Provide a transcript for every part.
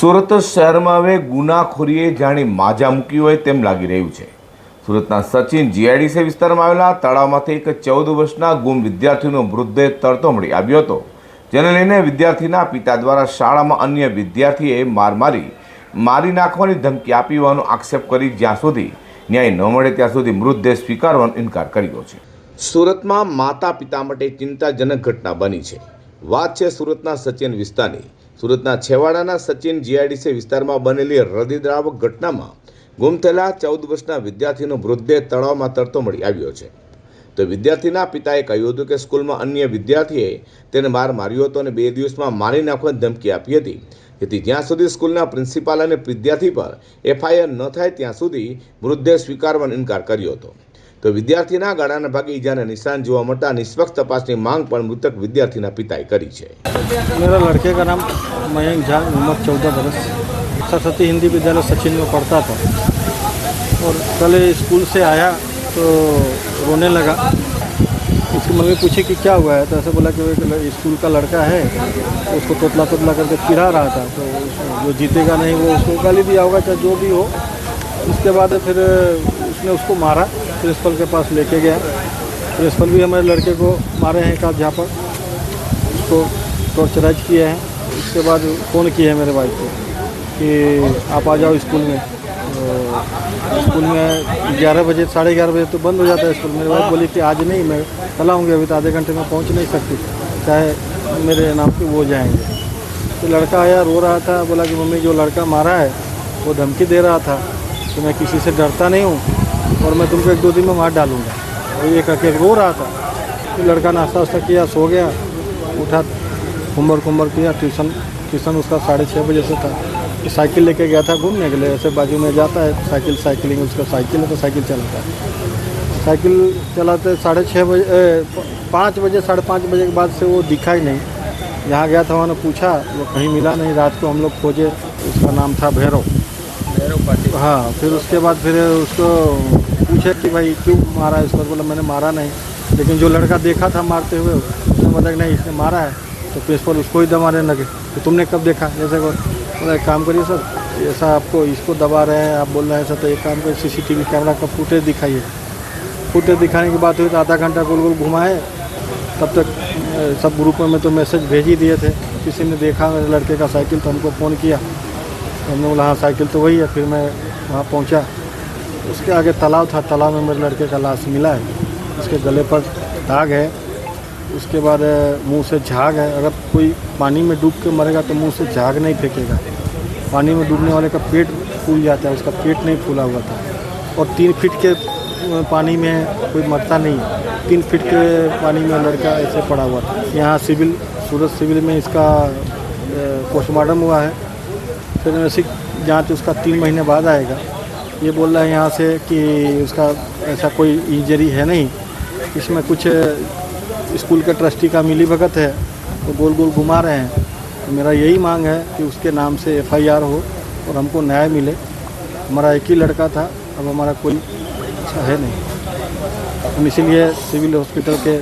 સુરત શહેરમાં હવે ગુનાખોરીએ જાણે માજા મૂકી હોય તેમ લાગી રહ્યું છે। સુરતના સચિન જીઆઈડીસી વિસ્તારમાં આવેલા તળાવમાંથી એક 14 વર્ષના ગુમ વિદ્યાર્થીનો મૃતદેહ તરતો મળી આવ્યો હતો, જેને લઈને વિદ્યાર્થીના પિતા દ્વારા શાળામાં અન્ય વિદ્યાર્થીએ મારી નાખવાની ધમકી આપી હોવાનો આક્ષેપ કરી જ્યાં સુધી ન્યાય ન મળે ત્યાં સુધી મૃતદેહ સ્વીકારવાનો ઇનકાર કર્યો છે। સુરતમાં માતા પિતા માટે ચિંતાજનક ઘટના બની છે। વાત છે સુરતના સચિન વિસ્તારની। સુરતના છેવાડાના સચિન જીઆઈડીસી વિસ્તારમાં બનેલી હૃદયદ્રાવક ઘટનામાં ગુમ થયેલા 14 વર્ષના વિદ્યાર્થીનો મૃતદેહ તળાવમાં તરતો મળી આવ્યો છે। તો વિદ્યાર્થીના પિતાએ કહ્યું હતું કે સ્કૂલમાં અન્ય વિદ્યાર્થીએ તેને માર્યો હતો અને 2 દિવસમાં મારી નાખવાની ધમકી આપી હતી, જેથી જ્યાં સુધી સ્કૂલના પ્રિન્સિપાલ અને વિદ્યાર્થી પર એફઆઈઆર ન થાય ત્યાં સુધી મૃતદેહ સ્વીકારવાનો ઇનકાર કર્યો હતો। તો વિદ્યાર્થીના ગળાના ભાગે ઈજાના નિશાન જોવા મળતા નિષ્પક્ષ તપાસની માંગ પણ મૃતક વિદ્યાર્થીના પિતાએ કરી છે। मेरा लड़के का नाम मयंक झा, उम्र 14 बरस, सरस्वती हिंदी विद्यालय सचिन में पढ़ता था और कल स्कूल से आया तो रोने लगा। उसकी मम्मी पूछी कि क्या हुआ है, तो ऐसे बोला कि वो स्कूल का लड़का है, उसको तोतला करके चिढ़ा रहा था, तो जो जीतेगा नहीं वो उसको गाली दिया होगा, चाहे जो भी हो। उसके बाद फिर उसने उसको मारा, प्रिंसिपल के पास लेके गया। प्रिंसिपल भी हमारे लड़के को मारे हैं एक आध जहाँ पर, उसको टॉर्चराइज किए हैं। उसके बाद फ़ोन किए हैं मेरे भाई को कि आप आ जाओ स्कूल में। तो स्कूल में 11 बजे 11:30 बजे तो बंद हो जाता है स्कूल। मेरे भाई बोली कि आज नहीं, मैं कल आऊँगी, अभी तो आधे घंटे में पहुँच नहीं सकती, चाहे मेरे नाम पे वो जाएंगे। तो लड़का आया, रो रहा था, बोला कि मम्मी जो लड़का मारा है वो धमकी दे रहा था कि मैं किसी से डरता नहीं हूँ और मैं तुमको 1-2 दिन में मार डालूँगा, और ये करके रो रहा था। तो लड़का नाश्ता वास्ता किया, सो गया, उठा, होमवर्क किया। ट्यूशन उसका 6:30 बजे से था। तो साइकिल लेके गया था घूमने के लिए, ऐसे बाजू में जाता है साइकिलिंग, उसका साइकिल है तो साइकिल चलाता है। साइकिल चलाते 6:30 बजे 5 बजे 5:30 बजे के बाद से वो दिखा ही नहीं। जहाँ गया था वहाँ पूछा, वो कहीं मिला नहीं। रात को हम लोग खोजे, उसका नाम था भैरव पाटिल। हाँ, फिर उसके बाद फिर उसको पूछे कि भाई क्यों मारा है इसको, बोला मैंने मारा नहीं, लेकिन जो लड़का देखा था मारते हुए उसने बताया कि नहीं इसने मारा है। तो प्रिंसिपल उसको ही दबाने लगे, तो तुमने कब देखा? जैसे बोला एक काम करिए सर, ऐसा आपको इसको दबा रहे हैं, आप बोल रहे हैं सर, तो एक काम करिए सीसीटीवी कैमरा का फुटेज दिखाइए। फुटेज दिखाने की बात हुई तो आधा घंटा गोल घुमाए। तब तक सब ग्रुपों में तो मैसेज भेज ही दिए थे। किसी ने देखा मेरे लड़के का साइकिल तो हमको फ़ोन किया, तो हमने बोला हाँ साइकिल तो वही है। फिर मैं वहाँ पहुँचा, उसके आगे तालाब था, तालाब में मेरे लड़के का लाश मिला है। उसके गले पर दाग है, उसके बाद मुंह से झाग है। अगर कोई पानी में डूब के मरेगा तो मुंह से झाग नहीं फेंकेगा। पानी में डूबने वाले का पेट फूल जाता है, उसका पेट नहीं फूला हुआ था। और 3 फीट के पानी में कोई मरता नहीं है। 3 फीट के पानी में लड़का ऐसे पड़ा हुआ था। यहाँ सूरत सिविल में इसका पोस्टमार्टम हुआ है, फिर ऐसी जाँच उसका 3 महीने बाद आएगा। ये बोल रहा है यहाँ से कि उसका ऐसा कोई इंजरी है नहीं, इसमें कुछ स्कूल के ट्रस्टी का मिलीभगत है, तो गोल घुमा रहे हैं। तो मेरा यही मांग है कि उसके नाम से एफआईआर हो और हमको न्याय मिले। हमारा एक ही लड़का था, अब हमारा कोई अच्छा है नहीं। हम इसीलिए सिविल हॉस्पिटल के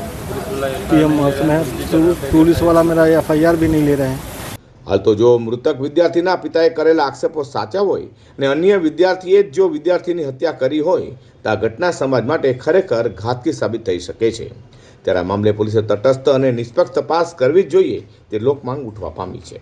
पीएम हाउस में है, पुलिस वाला मेरा एफआईआर भी नहीं ले रहे हैं। हाल तो जो मृतक विद्यार्थीना पिताए करेला आक्षेपो साचा होय ने अन्य विद्यार्थीए जो विद्यार्थीनी हत्या करी होय तो आ घटना समाज माटे खरेखर घातकी साबित थई शके छे। त्यारे आ मामले पोलीसे तटस्थ अने निष्पक्ष तपास करवी ज जोईए ते लोकमांग उठवा पामी छे।